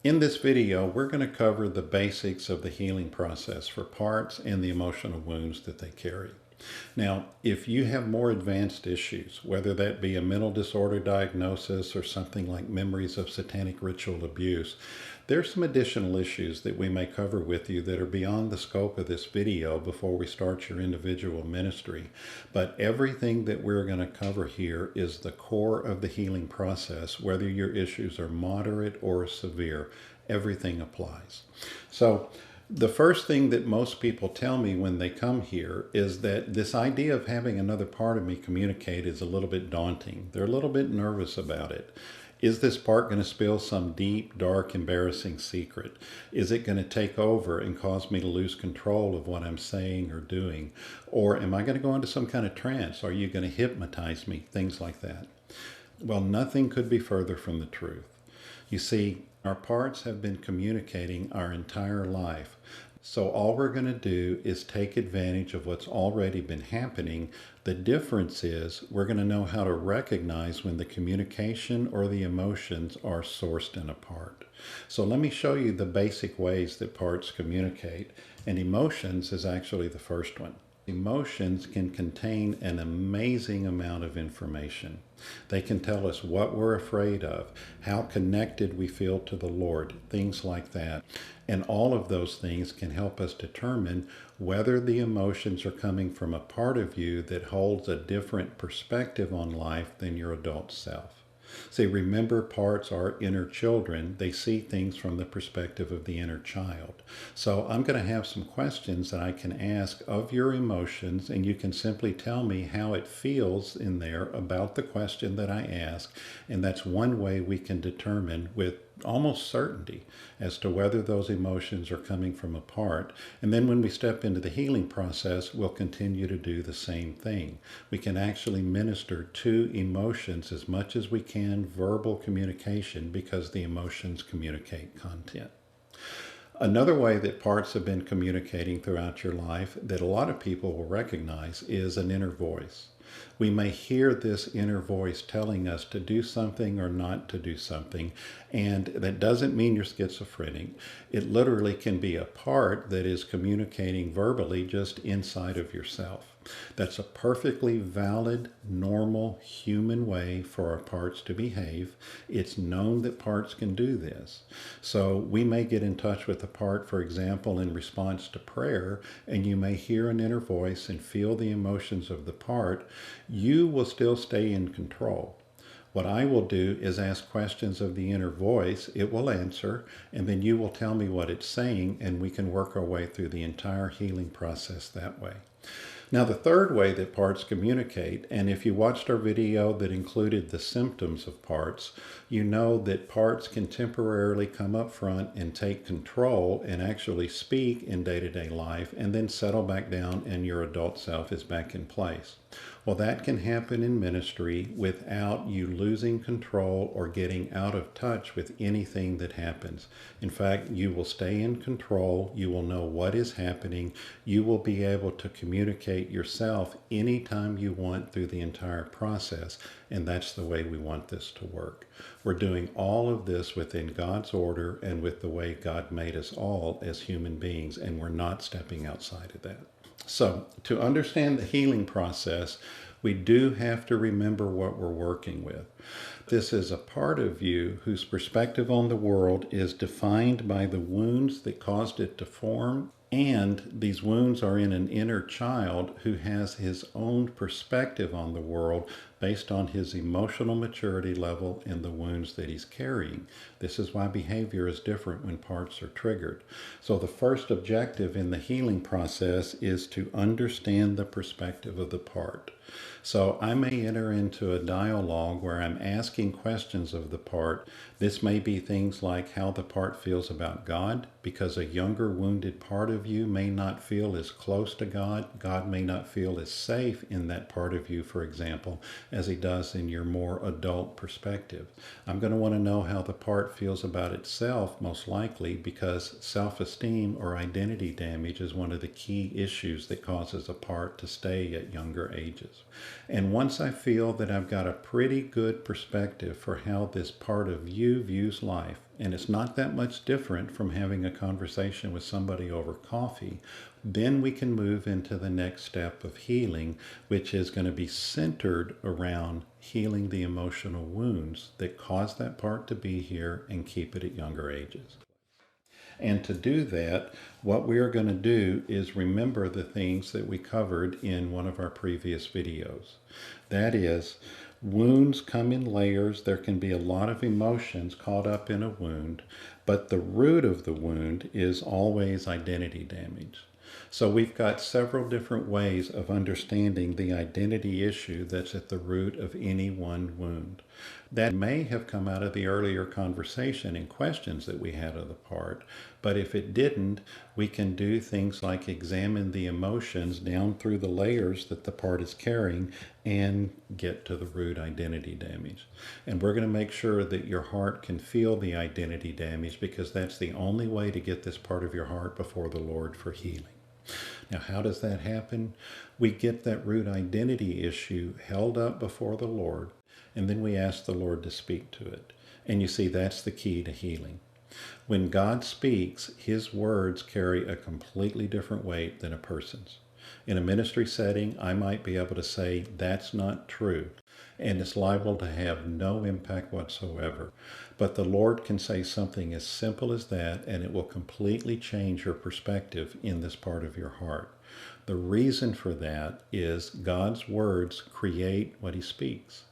In this video, we're going to cover the basics of the healing process for parts and the emotional wounds that they carry. Now, if you have more advanced issues, whether that be a mental disorder diagnosis or something like memories of satanic ritual abuse, there's some additional issues that we may cover with you that are beyond the scope of this video before we start your individual ministry. But everything that we're going to cover here is the core of the healing process, whether your issues are moderate or severe. Everything applies. So, the first thing that most people tell me when they come here is that this idea of having another part of me communicate is a little bit daunting. They're a little bit nervous about it. Is this part going to spill some deep, dark, embarrassing secret? Is it going to take over and cause me to lose control of what I'm saying or doing? Or am I going to go into some kind of trance? Are you going to hypnotize me? Things like that. Well, nothing could be further from the truth. You see, our parts have been communicating our entire life. So all we're going to do is take advantage of what's already been happening. The difference is we're going to know how to recognize when the communication or the emotions are sourced in a part. So let me show you the basic ways that parts communicate. And emotions is actually the first one. Emotions can contain an amazing amount of information. They can tell us what we're afraid of, how connected we feel to the Lord, things like that. And all of those things can help us determine whether the emotions are coming from a part of you that holds a different perspective on life than your adult self. See, remember, parts are inner children. They see things from the perspective of the inner child. So I'm going to have some questions that I can ask of your emotions, and you can simply tell me how it feels in there about the question that I ask. And that's one way we can determine with almost certainty as to whether those emotions are coming from a part. And then when we step into the healing process, we'll continue to do the same thing. We can actually minister to emotions as much as we can verbal communication, because the emotions communicate content. Another way that parts have been communicating throughout your life that a lot of people will recognize is an inner voice. We may hear this inner voice telling us to do something or not to do something, and that doesn't mean you're schizophrenic. It literally can be a part that is communicating verbally just inside of yourself. That's a perfectly valid, normal, human way for our parts to behave. It's known that parts can do this. So we may get in touch with a part, for example, in response to prayer, and you may hear an inner voice and feel the emotions of the part. You will still stay in control. What I will do is ask questions of the inner voice. It will answer, and then you will tell me what it's saying, and we can work our way through the entire healing process that way. Now, the third way that parts communicate, and if you watched our video that included the symptoms of parts, you know that parts can temporarily come up front and take control and actually speak in day-to-day life, and then settle back down and your adult self is back in place. Well, that can happen in ministry without you losing control or getting out of touch with anything that happens. In fact, you will stay in control. You will know what is happening. You will be able to communicate yourself anytime you want through the entire process. And that's the way we want this to work. We're doing all of this within God's order and with the way God made us all as human beings, and we're not stepping outside of that. So, to understand the healing process, we do have to remember what we're working with. This is a part of you whose perspective on the world is defined by the wounds that caused it to form, and these wounds are in an inner child who has his own perspective on the world based on his emotional maturity level and the wounds that he's carrying. This is why behavior is different when parts are triggered. So the first objective in the healing process is to understand the perspective of the part. So I may enter into a dialogue where I'm asking questions of the part. This may be things like how the part feels about God, because a younger wounded part of you may not feel as close to God. God may not feel as safe in that part of you, for example, as he does in your more adult perspective. I'm going to want to know how the part feels about itself, most likely, because self-esteem or identity damage is one of the key issues that causes a part to stay at younger ages. And once I feel that I've got a pretty good perspective for how this part of you views life, and it's not that much different from having a conversation with somebody over coffee, then we can move into the next step of healing, which is going to be centered around healing the emotional wounds that cause that part to be here and keep it at younger ages. And to do that, what we are going to do is remember the things that we covered in one of our previous videos. That is, wounds come in layers. There can be a lot of emotions caught up in a wound, but the root of the wound is always identity damage. So we've got several different ways of understanding the identity issue that's at the root of any one wound. That may have come out of the earlier conversation and questions that we had of the part, but if it didn't, we can do things like examine the emotions down through the layers that the part is carrying and get to the root identity damage. And we're going to make sure that your heart can feel the identity damage, because that's the only way to get this part of your heart before the Lord for healing. Now, how does that happen? We get that root identity issue held up before the Lord, and then we ask the Lord to speak to it. And you see, that's the key to healing. When God speaks, his words carry a completely different weight than a person's. In a ministry setting, I might be able to say, that's not true, and it's liable to have no impact whatsoever. But the Lord can say something as simple as that, and it will completely change your perspective in this part of your heart. The reason for that is God's words create what he speaks.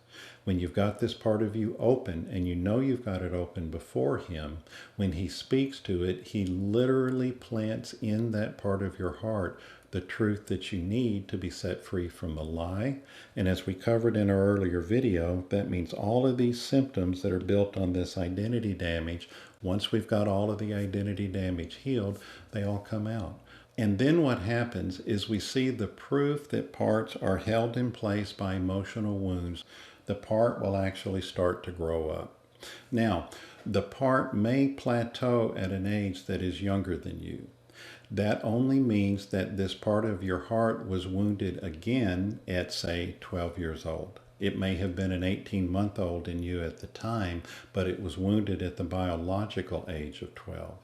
When you've got this part of you open, and you know you've got it open before him, when he speaks to it, he literally plants in that part of your heart the truth that you need to be set free from the lie. And as we covered in our earlier video, that means all of these symptoms that are built on this identity damage, once we've got all of the identity damage healed, they all come out. And then what happens is we see the proof that parts are held in place by emotional wounds. The part will actually start to grow up. Now, the part may plateau at an age that is younger than you. That only means that this part of your heart was wounded again at, say, 12 years old. It may have been an 18-month-old in you at the time, but it was wounded at the biological age of 12.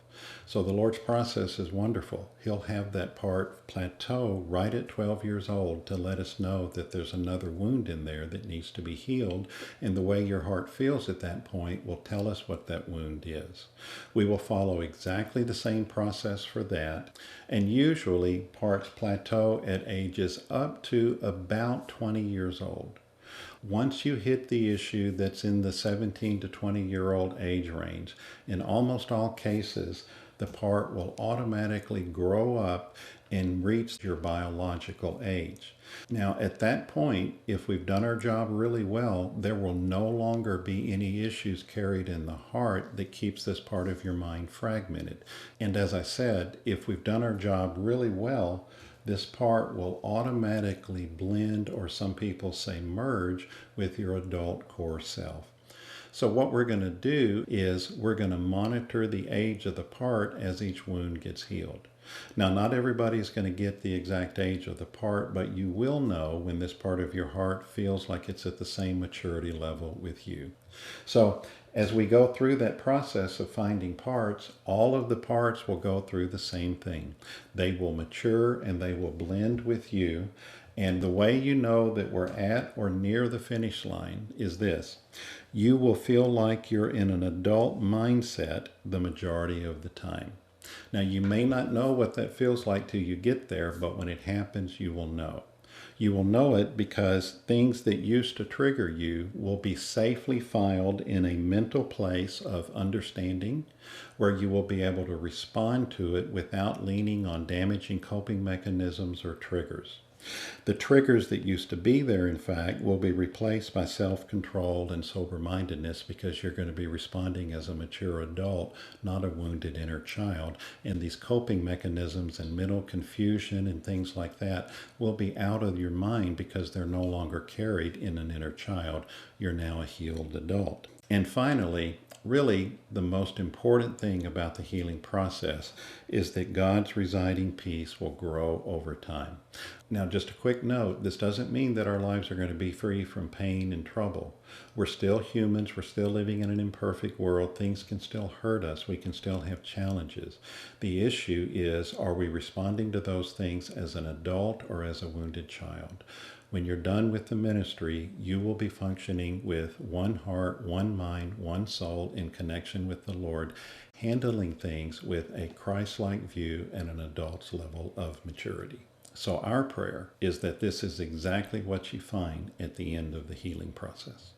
So the Lord's process is wonderful. He'll have that part plateau right at 12 years old to let us know that there's another wound in there that needs to be healed. And the way your heart feels at that point will tell us what that wound is. We will follow exactly the same process for that. And usually parts plateau at ages up to about 20 years old. Once you hit the issue that's in the 17 to 20-year-old age range, in almost all cases, the part will automatically grow up and reach your biological age. Now, at that point, if we've done our job really well, there will no longer be any issues carried in the heart that keeps this part of your mind fragmented. And as I said, if we've done our job really well, this part will automatically blend, or some people say merge, with your adult core self. So what we're going to do is we're going to monitor the age of the part as each wound gets healed. Now, not everybody's going to get the exact age of the part, but you will know when this part of your heart feels like it's at the same maturity level with you. So as we go through that process of finding parts, all of the parts will go through the same thing. They will mature and they will blend with you. And the way you know that we're at or near the finish line is this. You will feel like you're in an adult mindset the majority of the time. Now, you may not know what that feels like till you get there, but when it happens, you will know. You will know it because things that used to trigger you will be safely filed in a mental place of understanding, where you will be able to respond to it without leaning on damaging coping mechanisms or triggers. The triggers that used to be there, in fact, will be replaced by self-control and sober-mindedness because you're going to be responding as a mature adult, not a wounded inner child. And these coping mechanisms and mental confusion and things like that will be out of your mind because they're no longer carried in an inner child. You're now a healed adult. And finally, really the most important thing about the healing process is that God's residing peace will grow over time. Now, just a quick note, this doesn't mean that our lives are going to be free from pain and trouble. We're still humans. We're still living in an imperfect world. Things can still hurt us. We can still have challenges. The issue is, are we responding to those things as an adult or as a wounded child? When you're done with the ministry, you will be functioning with one heart, one mind, one soul in connection with the Lord, handling things with a Christ-like view and an adult's level of maturity. So our prayer is that this is exactly what you find at the end of the healing process.